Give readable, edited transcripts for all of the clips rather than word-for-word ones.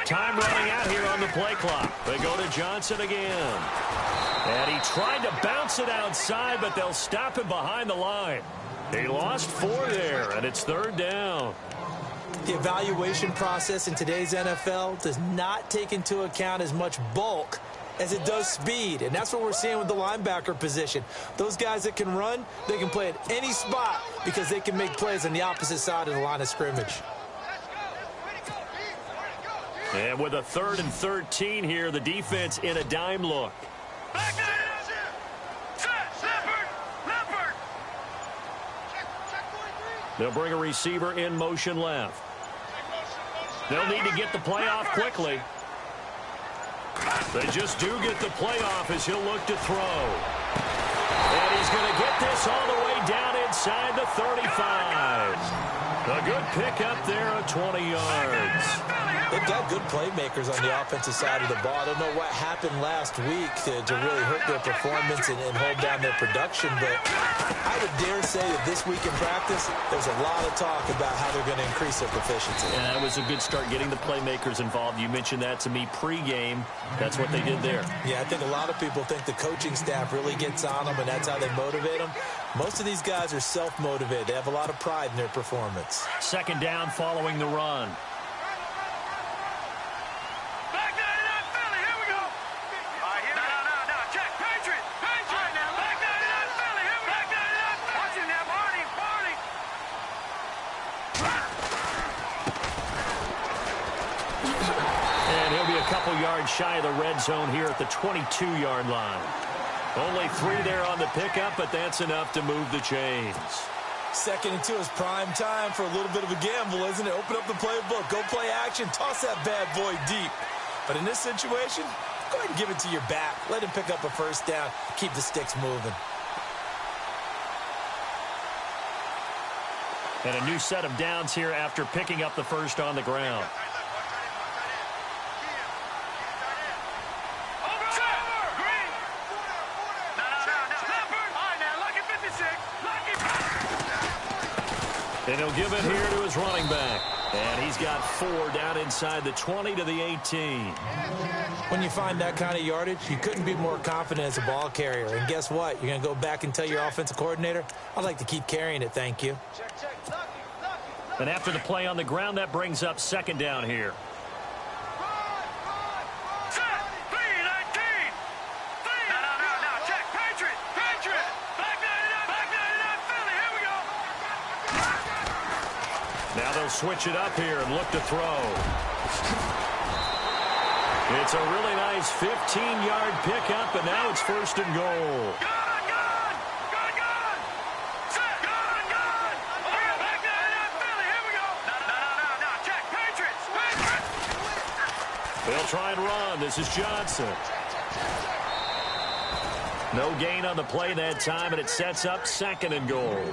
Time running out here on the play clock. They go to Johnson again. And he tried to bounce it outside, but they'll stop him behind the line. He lost 4 there, and it's 3rd down. The evaluation process in today's NFL does not take into account as much bulk as it does speed, and that's what we're seeing with the linebacker position. Those guys that can run, they can play at any spot because they can make plays on the opposite side of the line of scrimmage. And with a 3rd and 13 here, the defense in a dime look. They'll bring a receiver in motion left. They'll need to get the play off quickly. They just do get the play off as he'll look to throw. And he's going to get this all the way down inside the 35. A good pickup there of 20 yards. They've got good playmakers on the offensive side of the ball. I don't know what happened last week to really hurt their performance and hold down their production, but I would dare say that this week in practice, there's a lot of talk about how they're going to increase their proficiency. Yeah, that was a good start getting the playmakers involved. You mentioned that to me pregame. That's what they did there. Yeah, I think a lot of people think the coaching staff really gets on them, and that's how they motivate them. Most of these guys are self-motivated. They have a lot of pride in their performance. 2nd down following the run. Yards shy of the red zone here at the 22-yard line. Only 3 there on the pickup, but that's enough to move the chains. 2nd and 2 is prime time for a little bit of a gamble, isn't it? Open up the playbook, go play action, toss that bad boy deep. But in this situation, go ahead and give it to your back. Let him pick up a 1st down, keep the sticks moving. And a new set of downs here after picking up the 1st on the ground. And he'll give it here to his running back. And he's got 4 down inside the 20 to the 18. When you find that kind of yardage, you couldn't be more confident as a ball carrier. And guess what? You're going to go back and tell your offensive coordinator, I'd like to keep carrying it, thank you. And after the play on the ground, that brings up 2nd down here. Now they'll switch it up here and look to throw. It's a really nice 15-yard pickup, and now it's 1st and goal. They'll try and run. This is Johnson. No gain on the play that time, and it sets up 2nd and goal.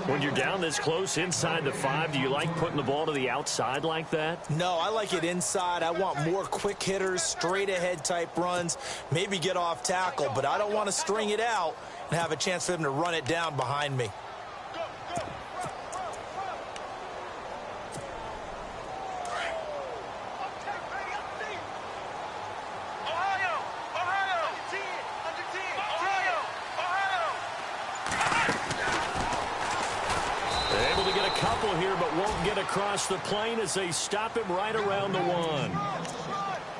When you're down this close inside the 5, do you like putting the ball to the outside like that? No, I like it inside. I want more quick hitters, straight ahead type runs, maybe get off tackle, but I don't want to string it out and have a chance for them to run it down behind me. Across the plane as they stop him right around the 1.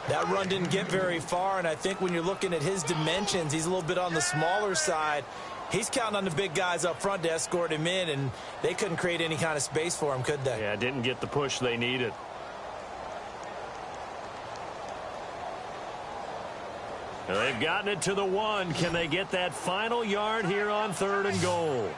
That run didn't get very far, and I think when you're looking at his dimensions, he's a little bit on the smaller side. He's counting on the big guys up front to escort him in, and they couldn't create any kind of space for him, could they? Yeah, didn't get the push they needed. They've gotten it to the 1. Can they get that final yard here on 3rd and goal?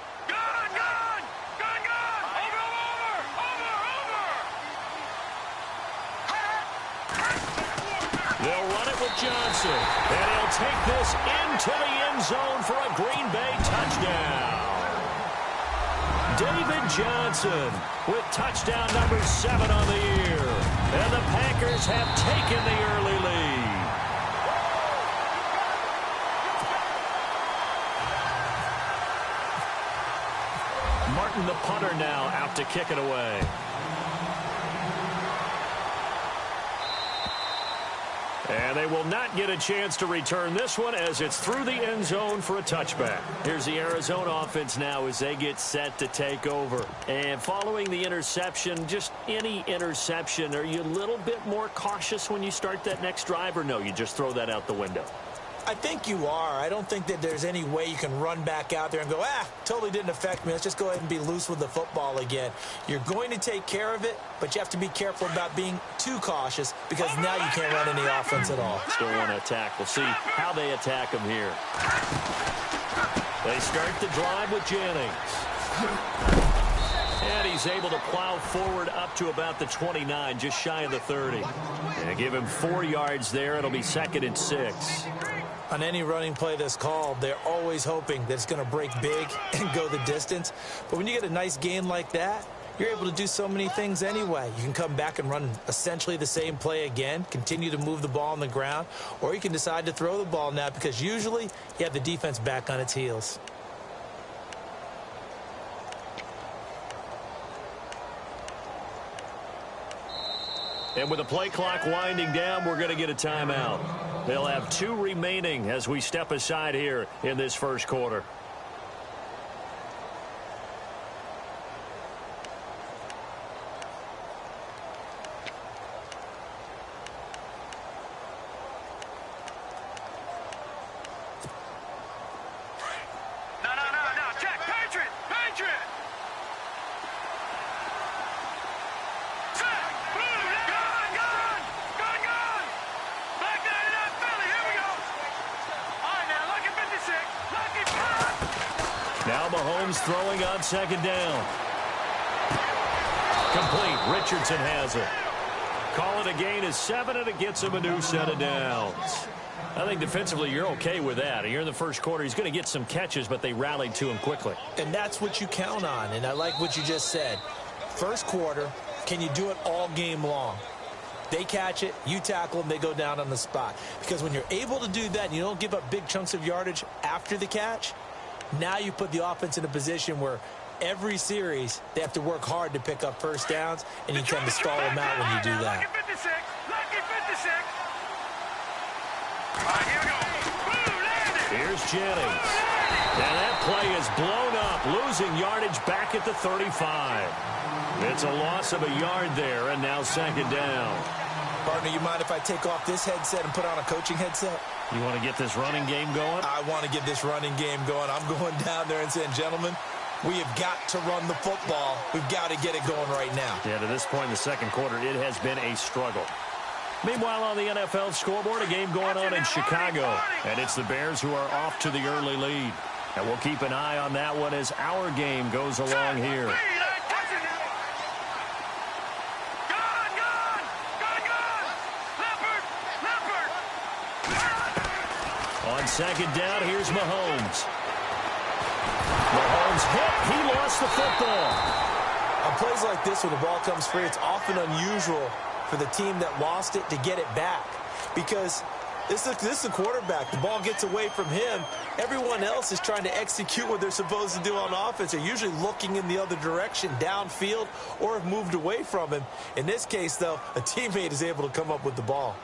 Johnson, and he'll take this into the end zone for a Green Bay touchdown. David Johnson with touchdown number 7 on the year, and the Packers have taken the early lead. Martin, the punter, now out to kick it away. And they will not get a chance to return this one as it's through the end zone for a touchback. Here's the Arizona offense now as they get set to take over. And following the interception, just any interception, are you a little bit more cautious when you start that next drive, or no, you just throw that out the window? I think you are. I don't think that there's any way you can run back out there and go, totally didn't affect me. Let's just go ahead and be loose with the football again. You're going to take care of it, but you have to be careful about being too cautious because now you can't run any offense at all. Still want to attack. We'll see how they attack them here. They start the drive with Jennings. And he's able to plow forward up to about the 29, just shy of the 30. And give him 4 yards there. It'll be 2nd and 6. On any running play that's called, they're always hoping that it's going to break big and go the distance. But when you get a nice gain like that, you're able to do so many things anyway. You can come back and run essentially the same play again, continue to move the ball on the ground, or you can decide to throw the ball now because usually you have the defense back on its heels. And with the play clock winding down, we're going to get a timeout. They'll have 2 remaining as we step aside here in this first quarter. No. Check. Patriot. Now Mahomes throwing on 2nd down. Complete. Richardson has it. Call it a gain of 7, and it gets him a new set of downs. I think defensively you're okay with that. Here in the first quarter, he's going to get some catches, but they rallied to him quickly. And that's what you count on, and I like what you just said. First quarter, can you do it all game long? They catch it, you tackle them, they go down on the spot. Because when you're able to do that and you don't give up big chunks of yardage after the catch, now you put the offense in a position where every series they have to work hard to pick up first downs, and you tend to stall them out when you do that. Here's Jennings. And that play is blown up, losing yardage back at the 35. It's a loss of a yard there, and now 2nd down. Partner, you mind if I take off this headset and put on a coaching headset? You want to get this running game going? I want to get this running game going. I'm going down there and saying, gentlemen, we have got to run the football. We've got to get it going right now. Yeah, to this point in the second quarter, it has been a struggle. Meanwhile, on the NFL scoreboard, a game going on in Chicago. And it's the Bears who are off to the early lead. And we'll keep an eye on that one as our game goes along here. On 2nd down, here's Mahomes. Mahomes hit. He lost the football. On plays like this where the ball comes free, it's often unusual for the team that lost it to get it back. Because this is the quarterback. The ball gets away from him. Everyone else is trying to execute what they're supposed to do on offense. They're usually looking in the other direction, downfield, or have moved away from him. In this case, though, a teammate is able to come up with the ball.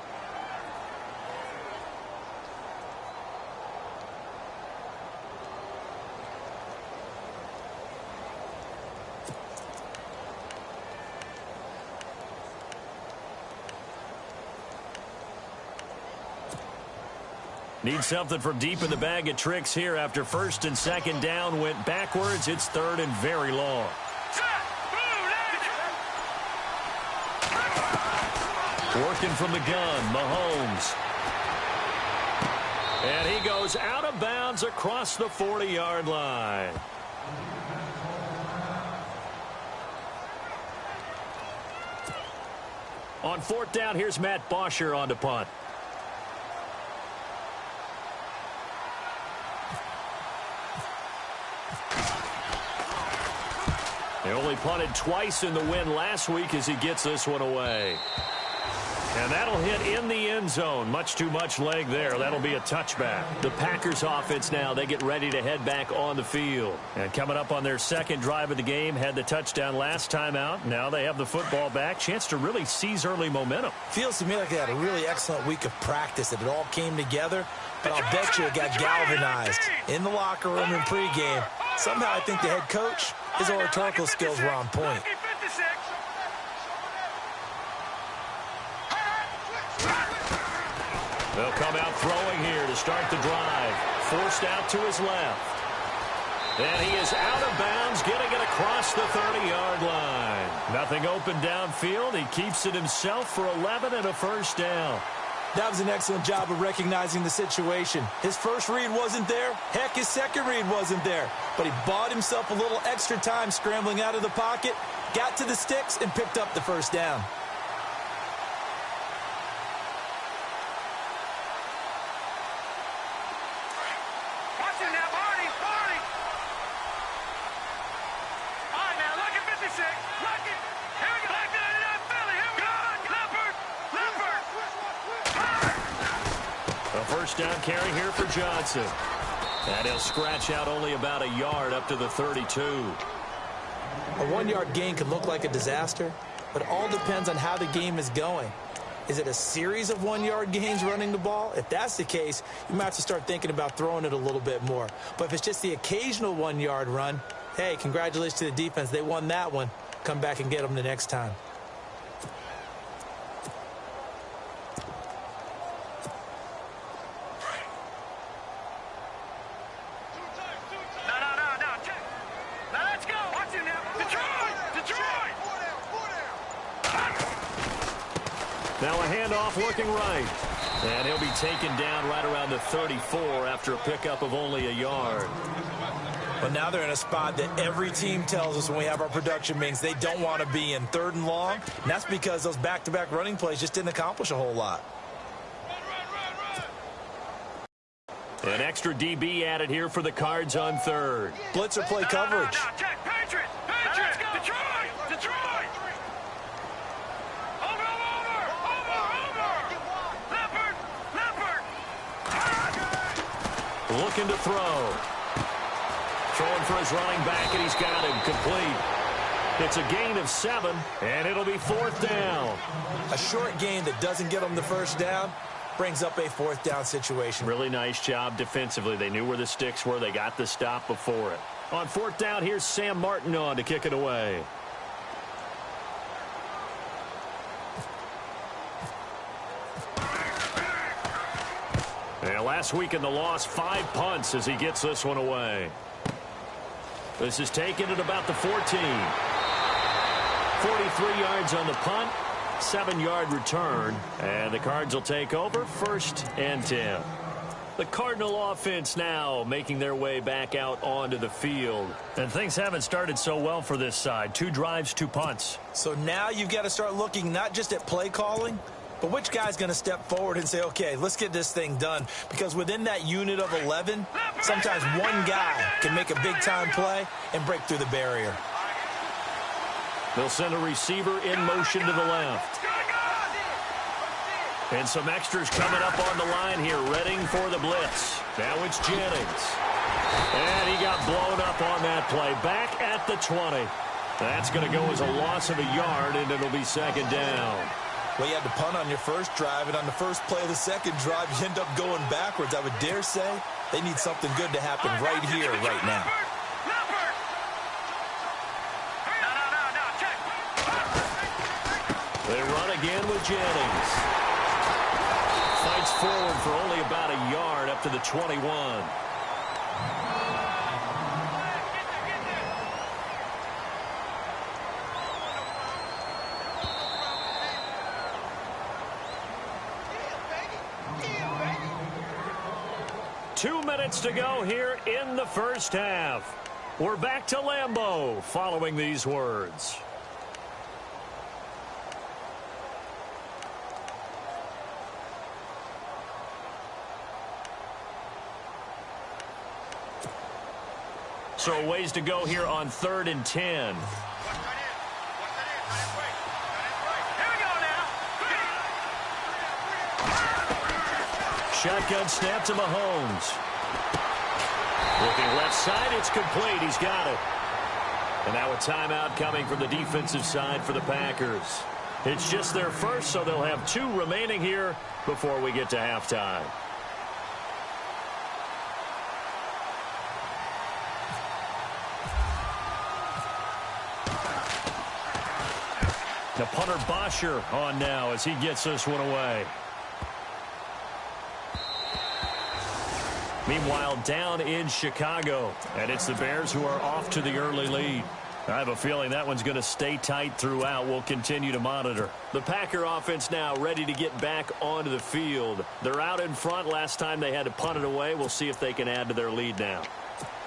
Need something from deep in the bag of tricks here after 1st and 2nd down went backwards. It's 3rd and very long. Working from the gun, Mahomes. And he goes out of bounds across the 40-yard line. On 4th down, here's Matt Bosher on to punt. They only punted twice in the win last week as he gets this one away. And that'll hit in the end zone. Much too much leg there. That'll be a touchback. The Packers offense now, they get ready to head back on the field. And coming up on their second drive of the game, had the touchdown last time out. Now they have the football back. Chance to really seize early momentum. Feels to me like they had a really excellent week of practice, that it all came together. But I'll bet you it got galvanized in the locker room in pregame. Somehow I think the head coach, his oratorical skills were on point. They'll come out throwing here to start the drive. Forced out to his left. And he is out of bounds, getting it across the 30-yard line. Nothing open downfield. He keeps it himself for 11 and a first down. That was an excellent job of recognizing the situation. His first read wasn't there. Heck, his second read wasn't there. But he bought himself a little extra time scrambling out of the pocket, got to the sticks, and picked up the first down. First down carry here for Johnson. And he'll scratch out only about a yard up to the 32. A one-yard gain can look like a disaster, but it all depends on how the game is going. Is it a series of one-yard gains running the ball? If that's the case, you might have to start thinking about throwing it a little bit more. But if it's just the occasional one-yard run, hey, congratulations to the defense. They won that one. Come back and get them the next time. Now a handoff looking right. And he'll be taken down right around the 34 after a pickup of only a yard. But now they're in a spot that every team tells us when we have our production meetings they don't want to be in, 3rd and long. And that's because those back-to-back running plays just didn't accomplish a whole lot. An extra DB added here for the Cards on 3rd. Blitzer play coverage. Looking to throw. Throwing for his running back, and he's got him complete. It's a gain of 7, and it'll be 4th down. A short gain that doesn't get them the first down brings up a 4th down situation. Really nice job defensively. They knew where the sticks were. They got the stop before it. On 4th down, here's Sam Martin on to kick it away. And last week in the loss, 5 punts as he gets this one away. This is taken at about the 14. 43 yards on the punt, 7-yard return, and the Cards will take over 1st and 10. The Cardinal offense now making their way back out onto the field. And things haven't started so well for this side. 2 drives, 2 punts. So now you've got to start looking not just at play calling, but which guy's going to step forward and say, okay, let's get this thing done? Because within that unit of 11, sometimes one guy can make a big-time play and break through the barrier. They'll send a receiver in motion to the left. And some extras coming up on the line here, readying for the blitz. Now it's Jennings. And he got blown up on that play. Back at the 20. That's going to go as a loss of a yard, and it'll be 2nd down. Well, you had to punt on your first drive, and on the first play of the second drive, you end up going backwards. I would dare say they need something good to happen right here, right now. They run again with Jennings. Fights forward for only about a yard up to the 21. Two minutes to go here in the first half. We're back to Lambeau following these words. So ways to go here on 3rd and 10. shotgun snap to Mahomes. Looking left side, it's complete. He's got it. And now a timeout coming from the defensive side for the Packers. It's just their first, so they'll have 2 remaining here before we get to halftime. The punter Bosher on now as he gets this one away. Meanwhile, down in Chicago, and it's the Bears who are off to the early lead. I have a feeling that one's going to stay tight throughout. We'll continue to monitor. The Packer offense now ready to get back onto the field. They're out in front. Last time they had to punt it away. We'll see if they can add to their lead now.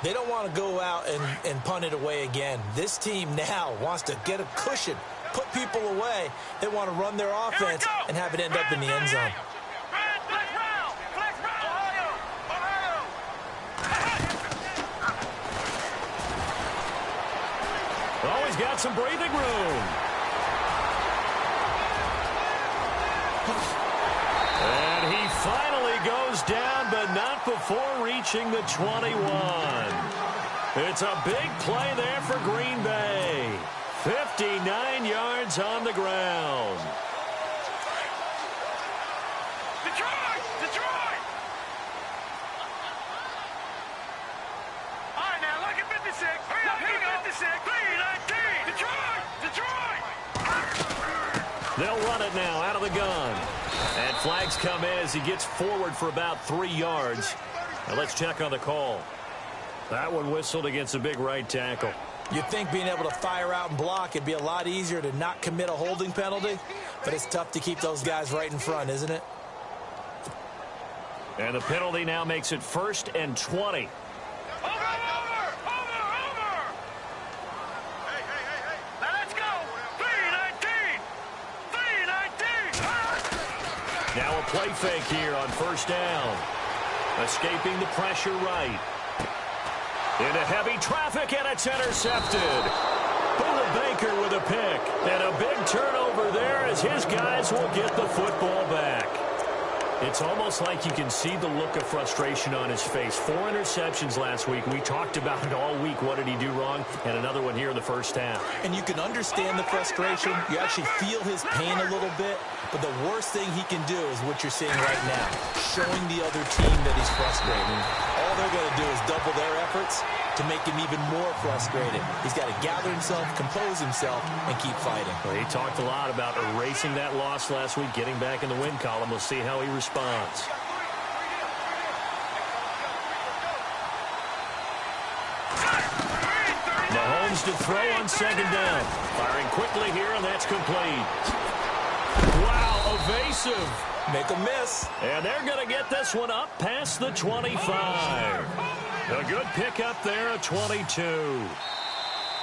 They don't want to go out and punt it away again. This team now wants to get a cushion, put people away. They want to run their offense and have it end up in the end zone. Oh, he's got some breathing room. And he finally goes down, but not before reaching the 21. It's a big play there for Green Bay. 59 yards on the ground. Detroit! Detroit! All right, now look at 56. Hurry up, here we go. 56. 3-19. Detroit! Detroit! They'll run it now out of the gun. And flags come in as he gets forward for about 3 yards. Now let's check on the call. That one whistled against a big right tackle. You'd think being able to fire out and block, it'd be a lot easier to not commit a holding penalty, but it's tough to keep those guys right in front, isn't it? And the penalty now makes it 1st and 20. Over! Hey. Now let's go. 3-19. 3-19. Now a play fake here on 1st down. Escaping the pressure right. Into heavy traffic, and it's intercepted. Buda Baker with a pick. And a big turnover there as his guys will get the football back. It's almost like you can see the look of frustration on his face. 4 interceptions last week. We talked about it all week. What did he do wrong? And another one here in the first half. And you can understand the frustration. You actually feel his pain a little bit. But the worst thing he can do is what you're seeing right now, showing the other team that he's frustrated. All they're going to do is double their efforts to make him even more frustrated. He's got to gather himself, compose himself, and keep fighting. Well, he talked a lot about erasing that loss last week, getting back in the win column. We'll see how he responds. Mahomes to throw on 2nd down. Firing quickly here, and that's complete. Wow, evasive. Make a miss. And they're going to get this one up past the 25. A good pickup there at 22.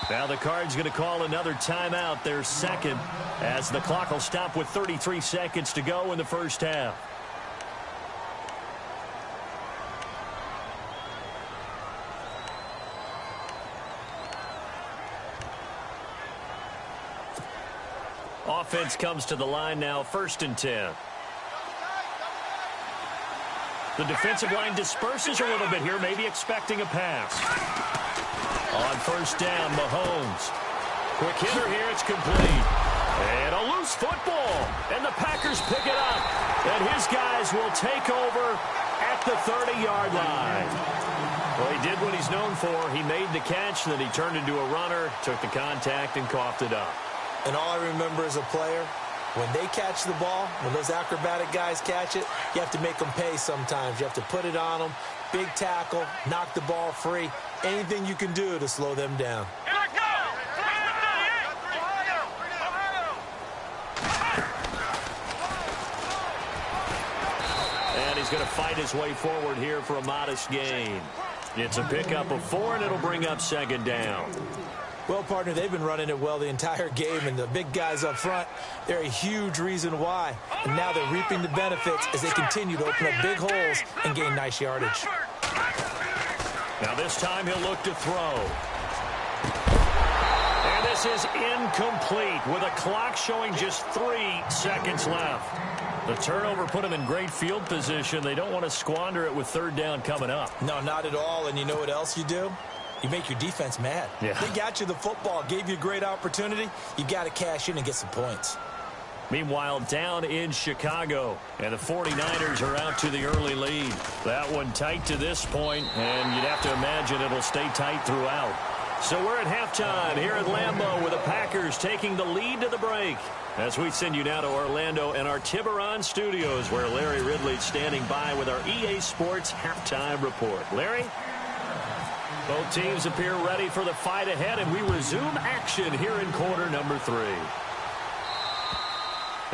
Now the Cards going to call another timeout, their 2nd, as the clock will stop with 33 seconds to go in the first half. Offense comes to the line now, 1st and 10. The defensive line disperses a little bit here, maybe expecting a pass. On 1st down, Mahomes. Quick hitter here, it's complete. And a loose football. And the Packers pick it up. And his guys will take over at the 30-yard line. Well, he did what he's known for. He made the catch, then he turned into a runner, took the contact, and coughed it up. And all I remember as a player, when they catch the ball, when those acrobatic guys catch it, you have to make them pay sometimes. You have to put it on them, big tackle, knock the ball free, anything you can do to slow them down. And he's going to fight his way forward here for a modest gain. It's a pickup of 4, and it'll bring up 2nd down. Well, partner, they've been running it well the entire game, and the big guys up front, they're a huge reason why. And now they're reaping the benefits as they continue to open up big holes and gain nice yardage. Now this time he'll look to throw. And this pass is incomplete with a clock showing just 3 seconds left. The turnover put them in great field position. They don't want to squander it with third down coming up. No, not at all. And you know what else you do? You make your defense mad. Yeah. They got you the football, gave you a great opportunity. You got to cash in and get some points. Meanwhile, down in Chicago, and the 49ers are out to the early lead. That one tight to this point, and you'd have to imagine it'll stay tight throughout. So we're at halftime here at Lambeau with the Packers taking the lead to the break. As we send you now to Orlando and our Tiburon studios, where Larry Ridley's standing by with our EA Sports halftime report. Larry? Both teams appear ready for the fight ahead, and we resume action here in quarter number 3.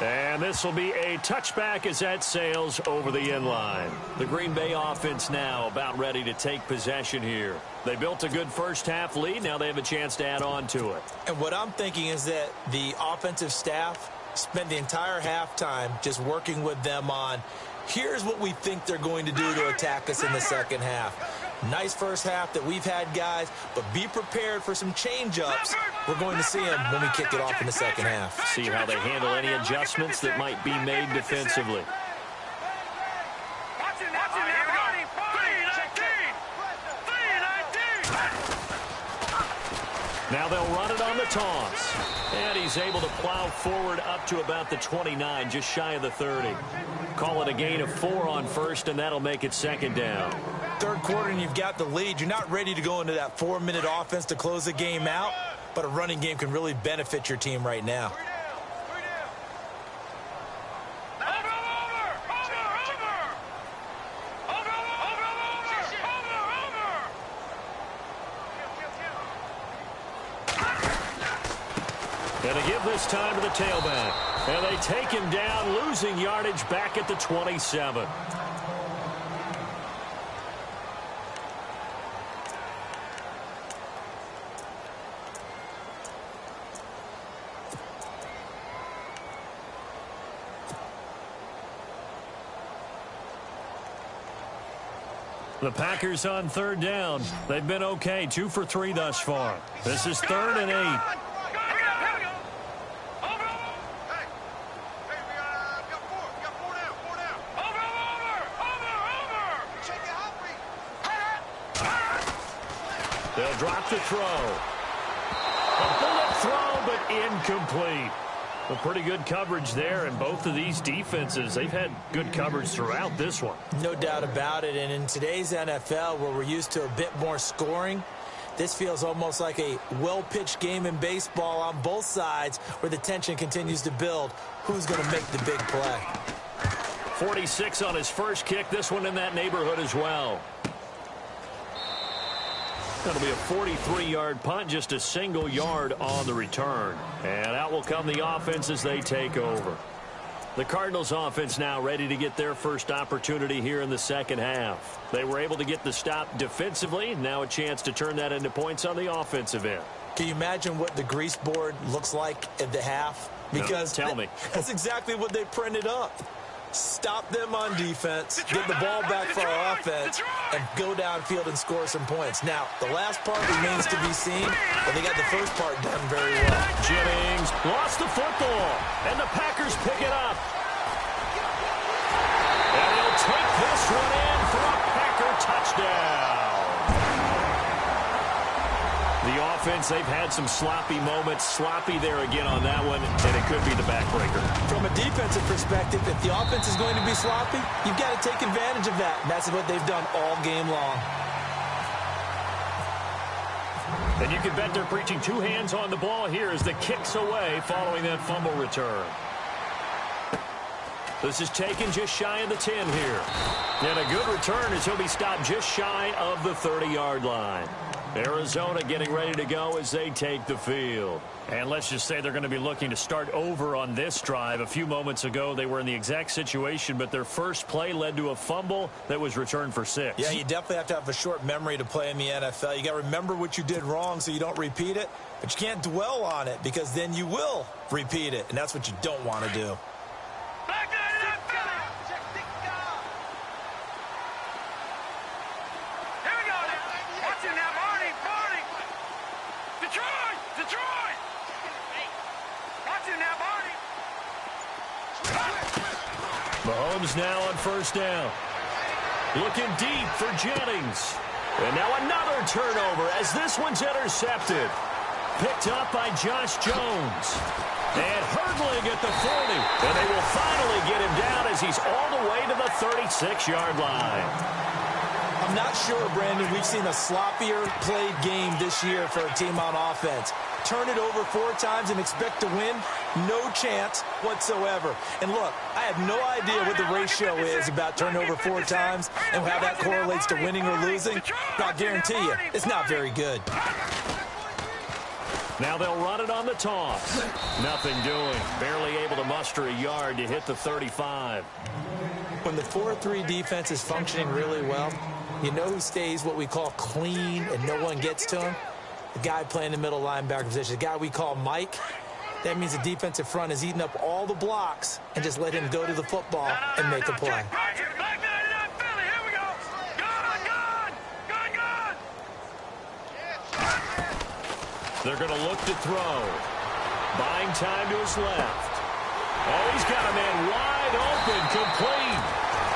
And this will be a touchback as that sails over the end line. The Green Bay offense now about ready to take possession here. They built a good first-half lead. Now they have a chance to add on to it. And what I'm thinking is that the offensive staff spent the entire halftime just working with them on, here's what we think they're going to do to attack us in the second half. Nice first half that we've had, guys, but be prepared for some change-ups. We're going to see them when we kick it off in the second half. See how they handle any adjustments that might be made defensively. Now they'll run it on the toss. And he's able to plow forward up to about the 29, just shy of the 30. Call it a gain of 4 on first, and that'll make it second down. Third quarter, and you've got the lead. You're not ready to go into that 4-minute offense to close the game out, but a running game can really benefit your team right now. And they give this time to the tailback. And they take him down, losing yardage back at the 27. The Packers on third down. They've been okay, 2 for 3 thus far. This is 3rd and 8. They'll drop the throw. A bullet throw, but incomplete. A pretty good coverage there, and both of these defenses, they've had good coverage throughout this one. No doubt about it, and in today's NFL, where we're used to a bit more scoring, this feels almost like a well-pitched game in baseball on both sides, where the tension continues to build. Who's going to make the big play? 46 on his first kick, this one in that neighborhood as well. That'll be a 43-yard punt, just a single yard on the return. And out will come the offense as they take over. The Cardinals offense now ready to get their first opportunity here in the second half. They were able to get the stop defensively. Now a chance to turn that into points on the offensive end. Can you imagine what the grease board looks like at the half? Because no, tell me. That's exactly what they printed up. Stop them on defense, get the ball back for our offense, and go downfield and score some points. Now, the last part remains to be seen, but they got the first part done very well. Jennings lost the football, and the Packers pick it up. And he'll take this one in for a Packer touchdown. The offense, they've had some sloppy moments. Sloppy there again on that one, and it could be the backbreaker. From a defensive perspective, if the offense is going to be sloppy, you've got to take advantage of that. And that's what they've done all game long. And you can bet they're preaching 2 hands on the ball here as the kick's away following that fumble return. This is taken just shy of the 10 here. And a good return as he'll be stopped just shy of the 30-yard line. Arizona getting ready to go as they take the field. And let's just say they're going to be looking to start over on this drive. A few moments ago, they were in the exact situation, but their first play led to a fumble that was returned for 6. Yeah, you definitely have to have a short memory to play in the NFL. You got to remember what you did wrong so you don't repeat it, but you can't dwell on it because then you will repeat it, and that's what you don't want to do. got you now, Barney. Mahomes now on first down. Looking deep for Jennings. And now another turnover as this one's intercepted. Picked up by Josh Jones. And hurdling at the 40. And they will finally get him down as he's all the way to the 36-yard line. I'm not sure, Brandon, we've seen a sloppier played game this year for a team on offense. Turn it over 4 times and expect to win? No chance whatsoever. And look, I have no idea what the ratio is about turnover 4 times and how that correlates to winning or losing. But I'll guarantee you, it's not very good. Now they'll run it on the toss. Nothing doing. Barely able to muster a yard to hit the 35. When the 4-3 defense is functioning really well, you know who stays what we call clean and no one gets to him? The guy playing the middle linebacker position, the guy we call Mike. That means the defensive front is eating up all the blocks and just let him go to the football and make a play. They're going to look to throw. Buying time to his left. Oh, he's got a man wide open, complete.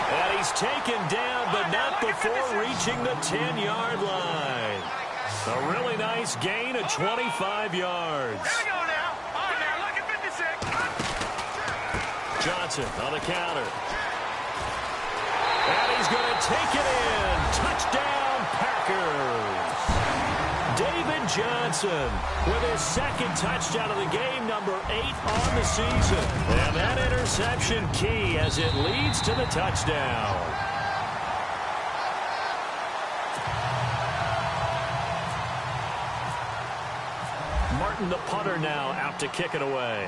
And he's taken down, but not before reaching the 10-yard line. A really nice gain of 25 yards. Here we go now. All right, now, look at 56. Johnson on the counter. And he's going to take it in. Touchdown, Packers. David Johnson with his second touchdown of the game, number 8 on the season. And that interception key as it leads to the touchdown. Martin, the punter, now out to kick it away.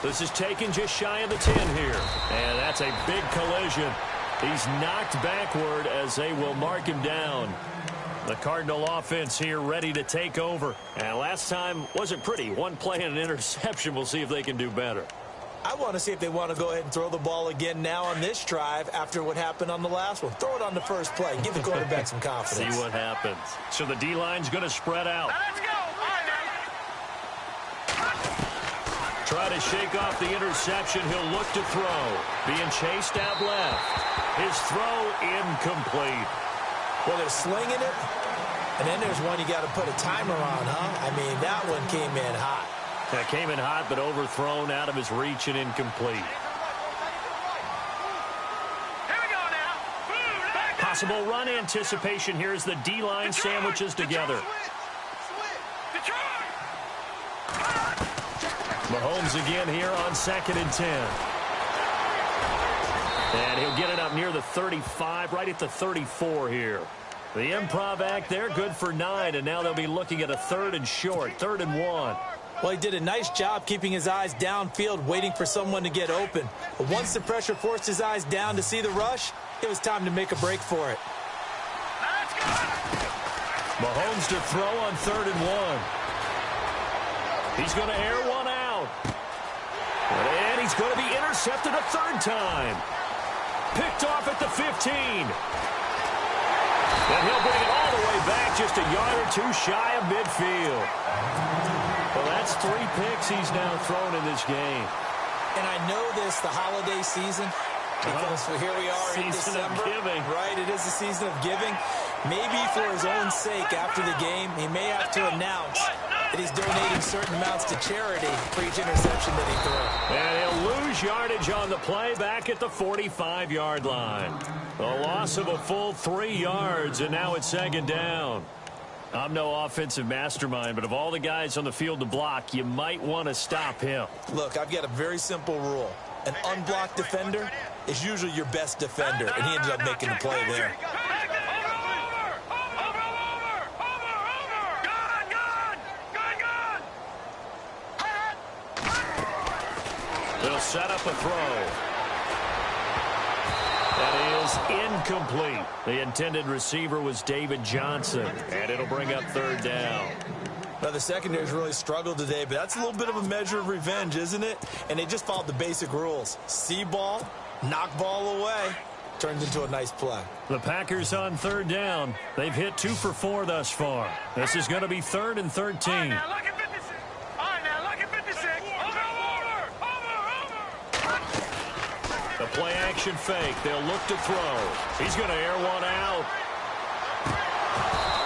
This is taken just shy of the 10 here. And that's a big collision. He's knocked backward as they will mark him down. The Cardinal offense here ready to take over. And last time wasn't pretty. One play and an interception. We'll see if they can do better. I want to see if they want to go ahead and throw the ball again now on this drive after what happened on the last one. Throw it on the first play. Give the quarterback some confidence. See what happens. So the D-line's going to spread out. Now let's go. All right, now. Try to shake off the interception. He'll look to throw. Being chased out left. His throw incomplete. Well, they're slinging it, and then there's one you got to put a timer on, huh? I mean, that one came in hot. That came in hot, but overthrown out of his reach and incomplete. Here we go now. Possible run anticipation here as the D-line sandwiches together. Mahomes again here on 2nd and 10. And he'll get it up near the 35, right at the 34 here. The improv act there, good for 9, and now they'll be looking at a 3rd and short, 3rd and 1. Well, he did a nice job keeping his eyes downfield, waiting for someone to get open. But once the pressure forced his eyes down to see the rush, it was time to make a break for it. Mahomes to throw on 3rd and 1. He's going to air one out. And he's going to be intercepted a 3rd time. Picked off at the 15. And he'll bring it all the way back just a yard or 2 shy of midfield. Well, that's 3 picks he's now thrown in this game. And I know this, the holiday season, because here we are in December. Season of giving. Right, it is the season of giving. Maybe for his own sake after the game, he may have to announce that he's donating certain amounts to charity for each interception that he throws. And he'll lose yardage on the play back at the 45-yard line. A loss of a full 3 yards, and now it's 2nd down. I'm no offensive mastermind, but of all the guys on the field to block, you might want to stop him. Look, I've got a very simple rule. An unblocked defender is usually your best defender, and he ended up making the play there. They'll set up a throw. That is incomplete. The intended receiver was David Johnson, and it'll bring up 3rd down. Now, the secondary's really struggled today, but that's a little bit of a measure of revenge, isn't it? And they just followed the basic rules. See ball, knock ball away. turns into a nice play. The Packers on third down. They've hit 2 for 4 thus far. This is going to be 3rd and 13. All right, now look at 56. All right, now look at 56. Over. The play action fake. They'll look to throw. He's going to air one out.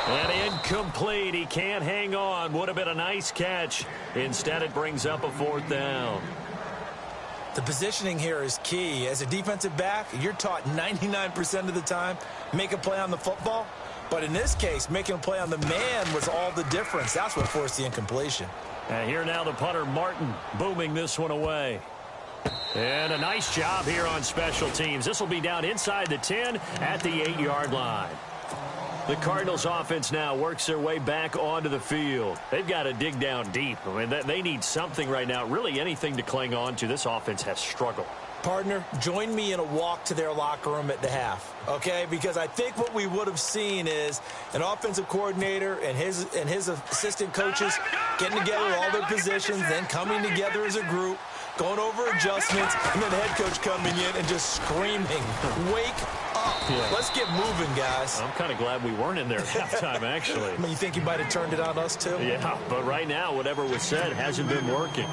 And incomplete. He can't hang on. Would have been a nice catch. Instead, it brings up a 4th down. The positioning here is key. As a defensive back, you're taught 99% of the time, make a play on the football. But in this case, making a play on the man was all the difference. That's what forced the incompletion. And here now the punter, Martin, booming this one away. And a nice job here on special teams. This will be down inside the 10 at the 8-yard line. The Cardinals offense now works their way back onto the field. They've got to dig down deep. I mean, they need something right now, really anything to cling on to. This offense has struggled. Partner, join me in a walk to their locker room at the half, okay? Because I think what we would have seen is an offensive coordinator and his assistant coaches getting together all their positions, then coming together as a group, going over adjustments, and then the head coach coming in and just screaming, wake up. Yeah. Let's get moving, guys. I'm kind of glad we weren't in there at halftime, actually. I mean, you think he might have turned it on us, too? Yeah, but right now, whatever was said hasn't been working.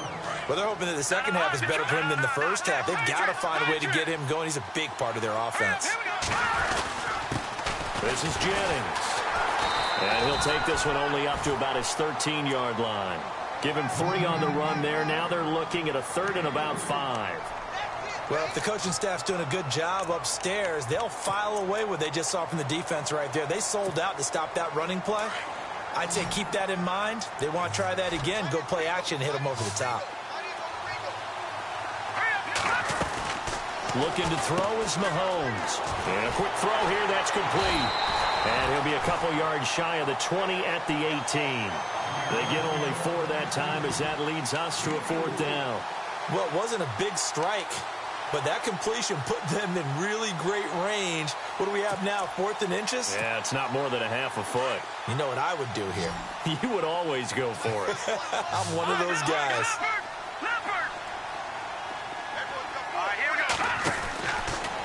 Well, they're hoping that the second half is better for him than the first half. They've got to find a way to get him going. He's a big part of their offense. This is Jennings. And he'll take this one only up to about his 13-yard line. Give him 3 on the run there. Now they're looking at a 3rd and about 5. Well, if the coaching staff's doing a good job upstairs, they'll file away what they just saw from the defense right there. They sold out to stop that running play. I'd say keep that in mind. They want to try that again. Go play action, hit them over the top. Looking to throw is Mahomes. And a quick throw here, that's complete. And he'll be a couple yards shy of the 20 at the 18. They get only 4 that time as that leads us to a 4th down. Well, it wasn't a big strike, but that completion put them in really great range. What do we have now, 4th and inches? Yeah, it's not more than a half a foot. You know what I would do here? You would always go for it. I'm one of those guys.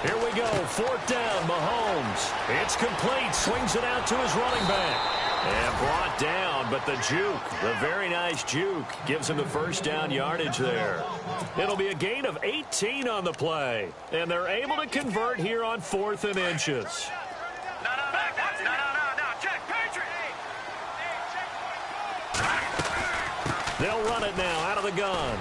Here we go, 4th down, Mahomes. It's complete, swings it out to his running back. And brought down, but the juke, the very nice juke, gives him the first down yardage there. It'll be a gain of 18 on the play. And they're able to convert here on 4th and inches. No, check, Patriot. They'll run it now out of the gun.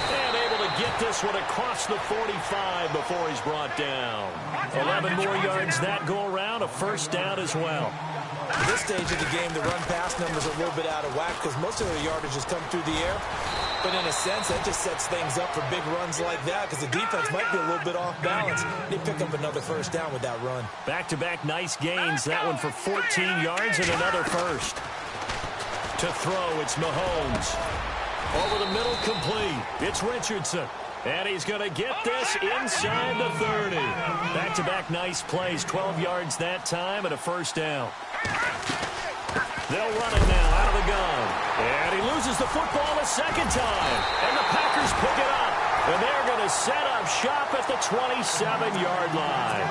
And able to get this one across the 45 before he's brought down. 11 more yards that go around, a first down as well. At this stage of the game, the run-pass numbers are a little bit out of whack because most of the yardage has come through the air. But in a sense, that just sets things up for big runs like that because the defense might be a little bit off balance. They pick up another first down with that run. Back-to-back nice gains. That one for 14 yards and another first. To throw, it's Mahomes. Over the middle, complete. It's Richardson. And he's going to get this inside the 30. Back-to-back nice plays. 12 yards that time and a first down. They'll run it now out of the gun. And he loses the football a second time. And the Packers pick it up. And they're going to set up shop at the 27-yard line.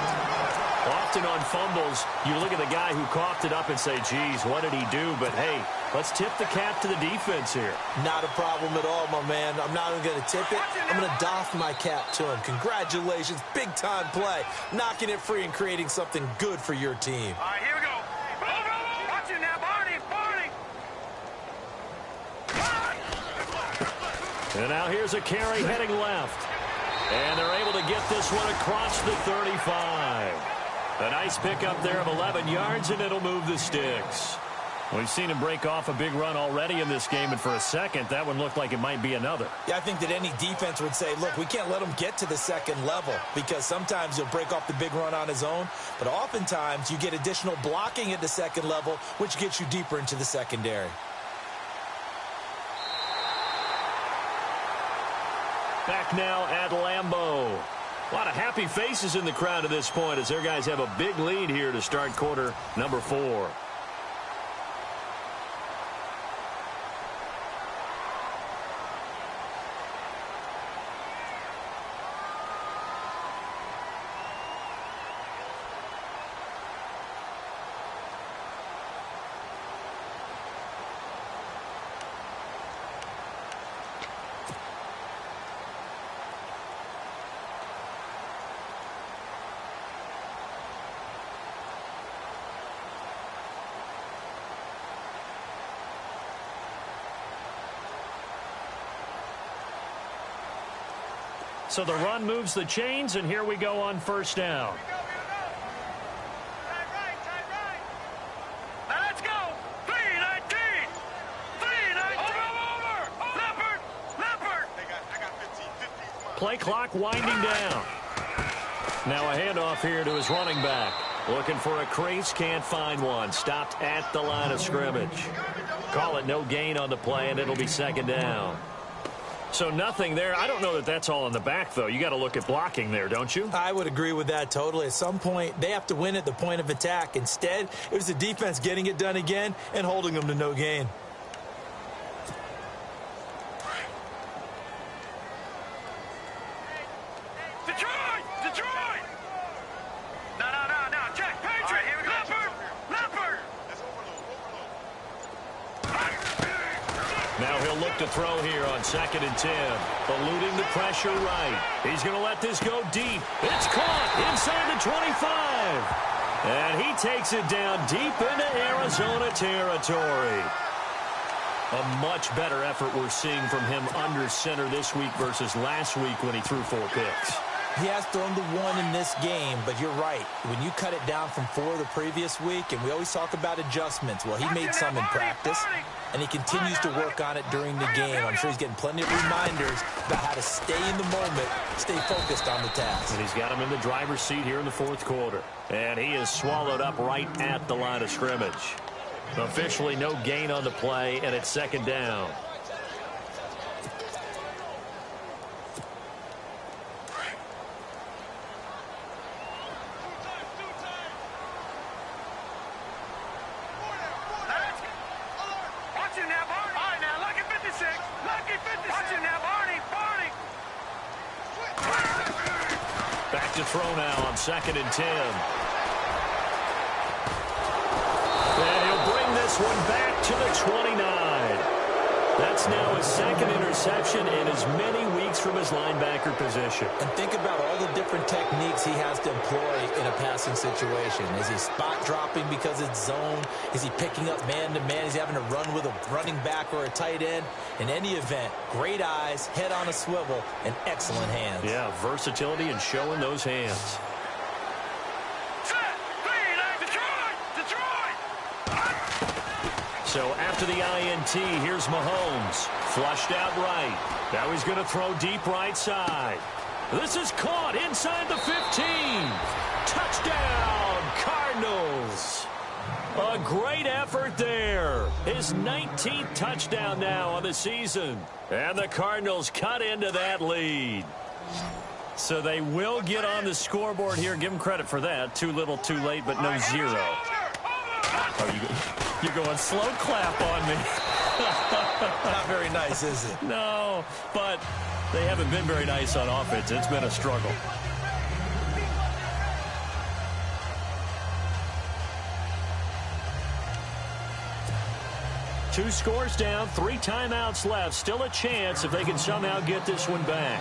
Often on fumbles, you look at the guy who coughed it up and say, geez, what did he do? But, hey, let's tip the cap to the defense here. Not a problem at all, my man. I'm not even going to tip it. I'm going to doff my cap to him. Congratulations. Big-time play. Knocking it free and creating something good for your team. All right, here we go. Watch it now, Barney. And now here's a carry heading left. And they're able to get this one across the 35. A nice pickup there of 11 yards, and it'll move the sticks. We've seen him break off a big run already in this game, and for a second, that one looked like it might be another. Yeah, I think that any defense would say, look, we can't let him get to the second level because sometimes he'll break off the big run on his own, but oftentimes you get additional blocking at the second level, which gets you deeper into the secondary. Back now at Lambeau. A lot of happy faces in the crowd at this point as their guys have a big lead here to start quarter number 4. So the run moves the chains, and here we go on first down. Let's go. 319. 319. Over. Leopard. I got 15. Play clock winding down. Now a handoff here to his running back. Looking for a crease, can't find one. Stopped at the line of scrimmage. Call it no gain on the play, and it'll be second down. So nothing there. I don't know that that's all in the back, though. You got to look at blocking there, don't you? I would agree with that totally. At some point, they have to win at the point of attack. Instead, it was the defense getting it done again and holding them to no gain. Detroit. No. Check. Patriot. Here we go. Leopard. Now he'll look to throw here on 2nd and 10. Eluding the pressure right. He's going to let this go deep. It's caught inside the 25. And he takes it down deep into Arizona territory. A much better effort we're seeing from him under center this week versus last week when he threw 4 picks. He has thrown the 1 in this game, but you're right. When you cut it down from 4 the previous week, and we always talk about adjustments, well, he made some in practice, and he continues to work on it during the game. I'm sure he's getting plenty of reminders about how to stay in the moment, stay focused on the task. And he's got him in the driver's seat here in the 4th quarter. And he is swallowed up right at the line of scrimmage. Officially no gain on the play, and it's second down. Back to throw now on 2nd and 10. And he'll bring this one back to the 29. That's now his 2nd interception in as many weeks from his linebacker position. And think about all the different techniques he has to employ in a passing situation. Is he spot dropping because it's zone? Is he picking up man-to-man? Is he having to run with a running back or a tight end? In any event, great eyes, head on a swivel, and excellent hands. Yeah, versatility and showing those hands. So after the INT, here's Mahomes. Flushed out right. Now he's going to throw deep right side. This is caught inside the 15. Touchdown, Cardinals. A great effort there. His 19th touchdown now on the season. And the Cardinals cut into that lead. So they will get on the scoreboard here. Give them credit for that. Too little, too late, but no zero. Oh, you're going slow clap on me. Not very nice, is it? No, but they haven't been very nice on offense. It's been a struggle. Two scores down, 3 timeouts left. Still a chance if they can somehow get this one back.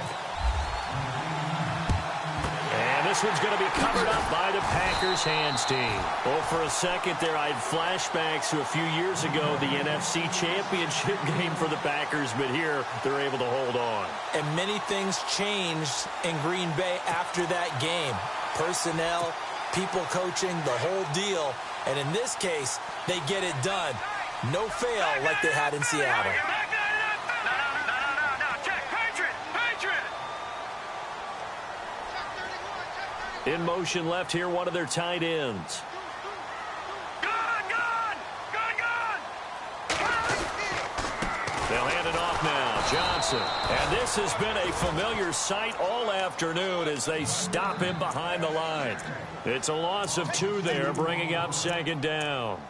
And this one's going to be covered up by the Packers hands team. Well, for a second there, I had flashbacks to a few years ago, the NFC Championship game for the Packers, but here they're able to hold on. And many things changed in Green Bay after that game. Personnel, people coaching, the whole deal. And in this case, they get it done. No fail like they had in Seattle. In motion left here, one of their tight ends. They'll hand it off now. Johnson. And this has been a familiar sight all afternoon as they stop him behind the line. It's a loss of 2 there, bringing up second down.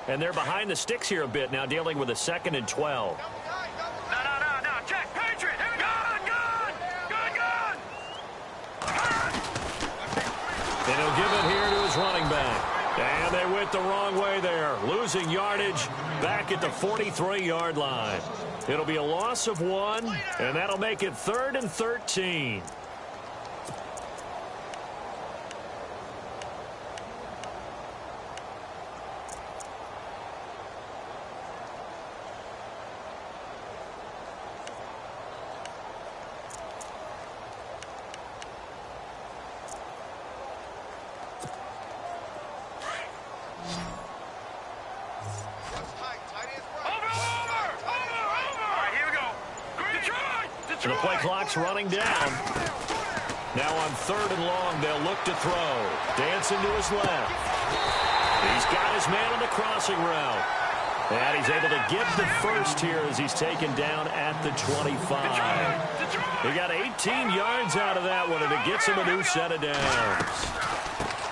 And they're behind the sticks here a bit now, dealing with a 2nd and 12. No. Check. Patriot. Gun. And he'll give it here to his running back. And they went the wrong way there. Losing yardage back at the 43-yard line. It'll be a loss of 1, and that'll make it 3rd and 13. So the play clock's running down. Now on 3rd and long, they'll look to throw. Dancing to his left. He's got his man on the crossing route. And he's able to get the first here as he's taken down at the 25. He got 18 yards out of that one, and it gets him a new set of downs.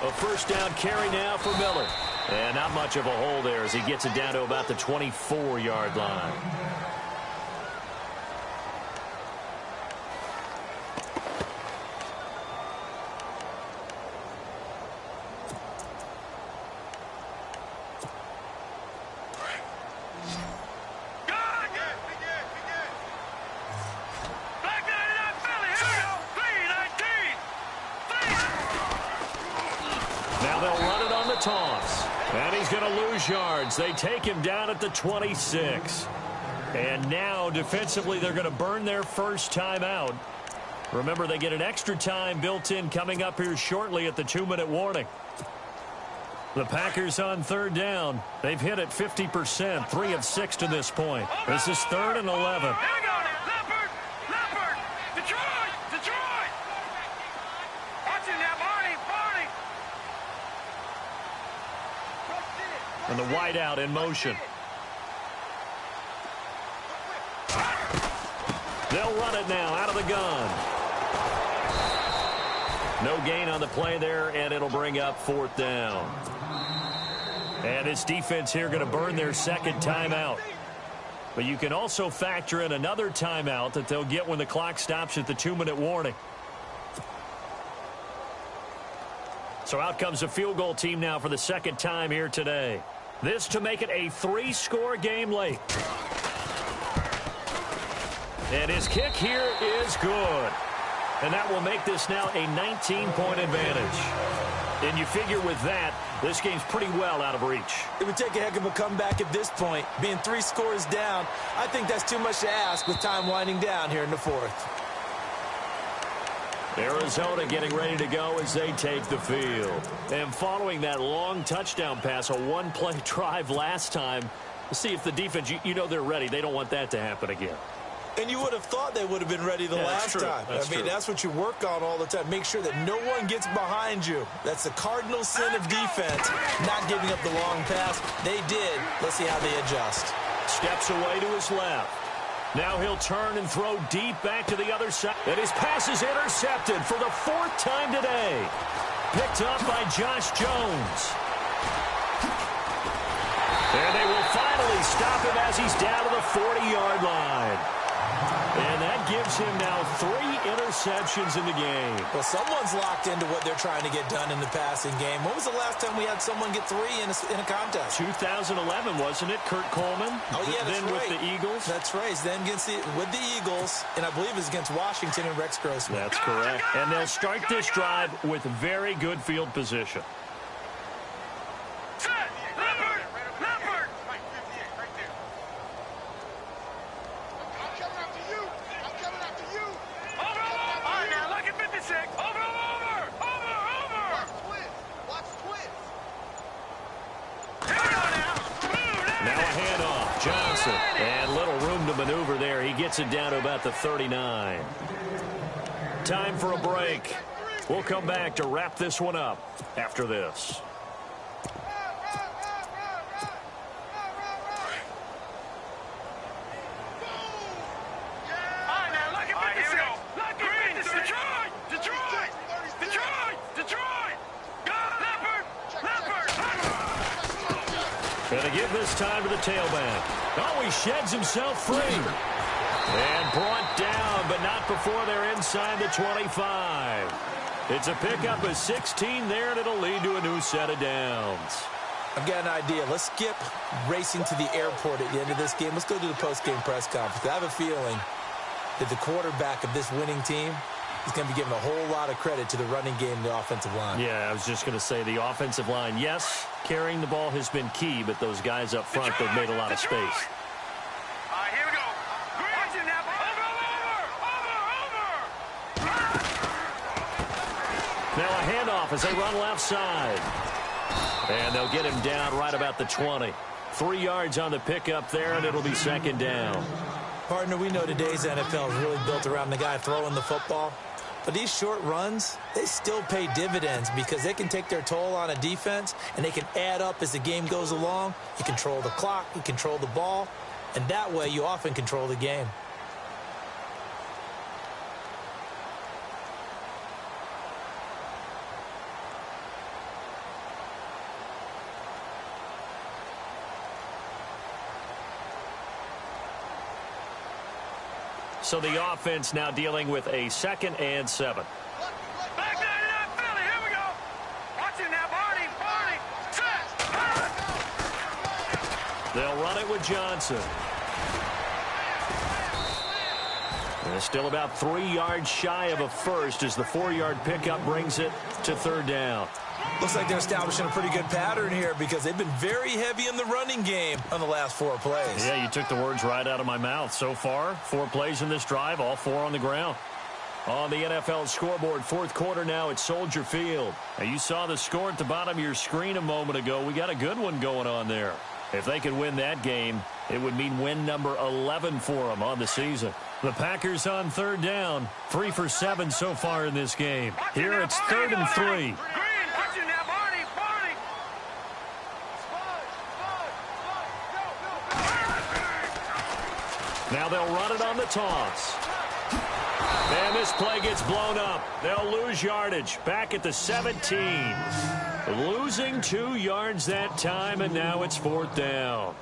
A first down carry now for Miller. And not much of a hole there as he gets it down to about the 24-yard line. Toss. And he's going to lose yards. They take him down at the 26. And now, defensively, they're going to burn their first timeout. Remember, they get an extra time built in coming up here shortly at the 2-minute warning. The Packers on 3rd down. They've hit it 50%, 3 of 6 to this point. This is 3rd and 11. And the wideout in motion. They'll run it now out of the gun. No gain on the play there, and it'll bring up 4th down. And this defense here going to burn their second timeout. But you can also factor in another timeout that they'll get when the clock stops at the 2-minute warning. So out comes a field goal team now for the second time here today. This to make it a 3-score game late. And his kick here is good. And that will make this now a 19-point advantage. And you figure with that, this game's pretty well out of reach. It would take a heck of a comeback at this point. Being 3 scores down, I think that's too much to ask with time winding down here in the 4th. Arizona getting ready to go as they take the field. And following that long touchdown pass, a 1-play drive last time, see if the defense, you know they're ready. They don't want that to happen again. And you would have thought they would have been ready the last time. That's what you work on all the time. Make sure that no one gets behind you. That's the cardinal sin of defense, not giving up the long pass. They did. Let's see how they adjust. Steps away to his left. Now he'll turn and throw deep back to the other side. And his pass is intercepted for the 4th time today. Picked up by Josh Jones. And they will finally stop him as he's down to the 40-yard line. And that gives him now 3 interceptions in the game. Well, someone's locked into what they're trying to get done in the passing game. When was the last time we had someone get 3 in a contest? 2011, wasn't it? Kurt Coleman? Oh, yeah, that's then right. With the Eagles? That's right. Then with the Eagles, and I believe it's against Washington and Rex Grossman. That's correct. And they'll start this drive with very good field position. And little room to maneuver there. He gets it down to about the 39. Time for a break. We'll come back to wrap this one up after this. Going to give this time to the tailback. Oh, he sheds himself free. And brought down, but not before they're inside the 25. It's a pickup of 16 there, and it'll lead to a new set of downs. I've got an idea. Let's skip racing to the airport at the end of this game. Let's go to the post-game press conference. I have a feeling that the quarterback of this winning team is going to be given a whole lot of credit to the running game and the offensive line. Yeah, I was just going to say the offensive line, yes, carrying the ball has been key, but those guys up front, they've made a lot of space. Here we go. Watch it now. Over. Now a handoff as they run left side. And they'll get him down right about the 20. 3 yards on the pickup there, and it'll be second down. Partner, we know today's NFL is really built around the guy throwing the football. But these short runs, they still pay dividends because they can take their toll on a defense, and they can add up as the game goes along. You control the clock, you control the ball, and that way you often control the game. So the offense now dealing with a 2nd and 7. Back 99 Philly, here we go. Watch it now, Barney, set. They'll run it with Johnson. They're still about 3 yards shy of a first as the 4-yard pickup brings it to 3rd down. Looks like they're establishing a pretty good pattern here because they've been very heavy in the running game on the last 4 plays. Yeah, you took the words right out of my mouth. So far, 4 plays in this drive, all 4 on the ground. On the NFL scoreboard, 4th quarter now at Soldier Field. Now, you saw the score at the bottom of your screen a moment ago. We got a good one going on there. If they could win that game, it would mean win number 11 for them on the season. The Packers on 3rd down, 3 for 7 so far in this game. Here it's 3rd and 3. Now they'll run it on the toss. And this play gets blown up. They'll lose yardage back at the 17. Losing 2 yards that time, and now it's 4th down.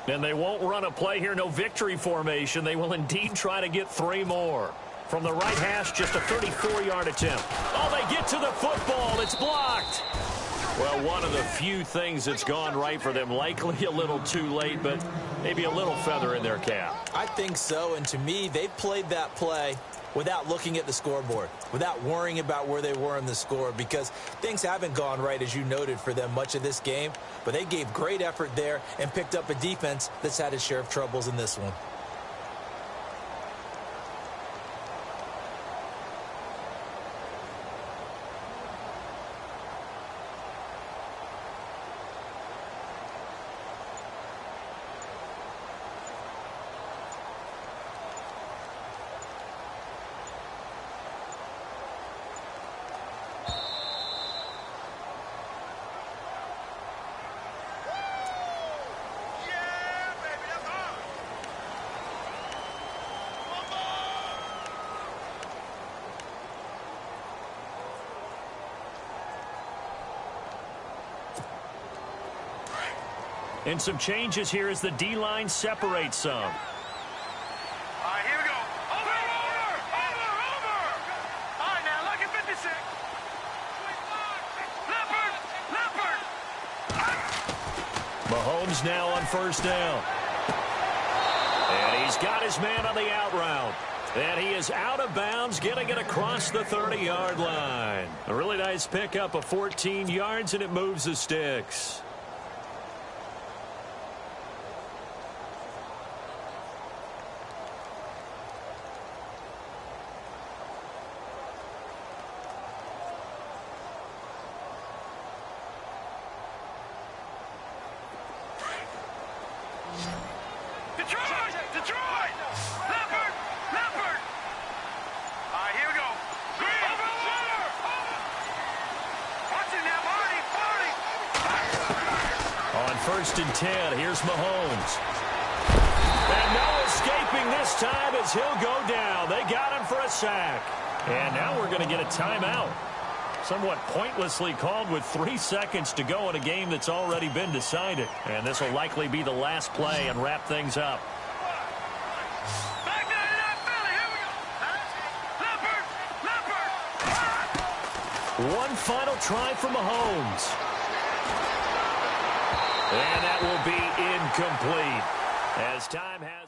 And they won't run a play here, no victory formation. They will indeed try to get 3 more. From the right hash, just a 34-yard attempt. Oh, they get to the football. It's blocked. Well, one of the few things that's gone right for them. Likely a little too late, but maybe a little feather in their cap. I think so, and to me, they played that play without looking at the scoreboard, without worrying about where they were in the score, because things haven't gone right, as you noted, for them much of this game. But they gave great effort there and picked up a defense that's had its share of troubles in this one. And some changes here as the D-line separates some. All right, here we go. Over. All right, now, look at 56. Leopard. Mahomes now on 1st down. And he's got his man on the out route. And he is out of bounds, getting it across the 30-yard line. A really nice pickup of 14 yards, and it moves the sticks. Detroit! Leopard! All right, here we go. Green! Over! Watch it now, Barney! On 1st and 10, here's Mahomes. And no escaping this time as he'll go down. They got him for a sack. And now we're going to get a timeout. Somewhat pointlessly called with 3 seconds to go in a game that's already been decided. And this will likely be the last play and wrap things up. Back 99 Philly, here we go. Leopard! One final try for Mahomes. And that will be incomplete as time has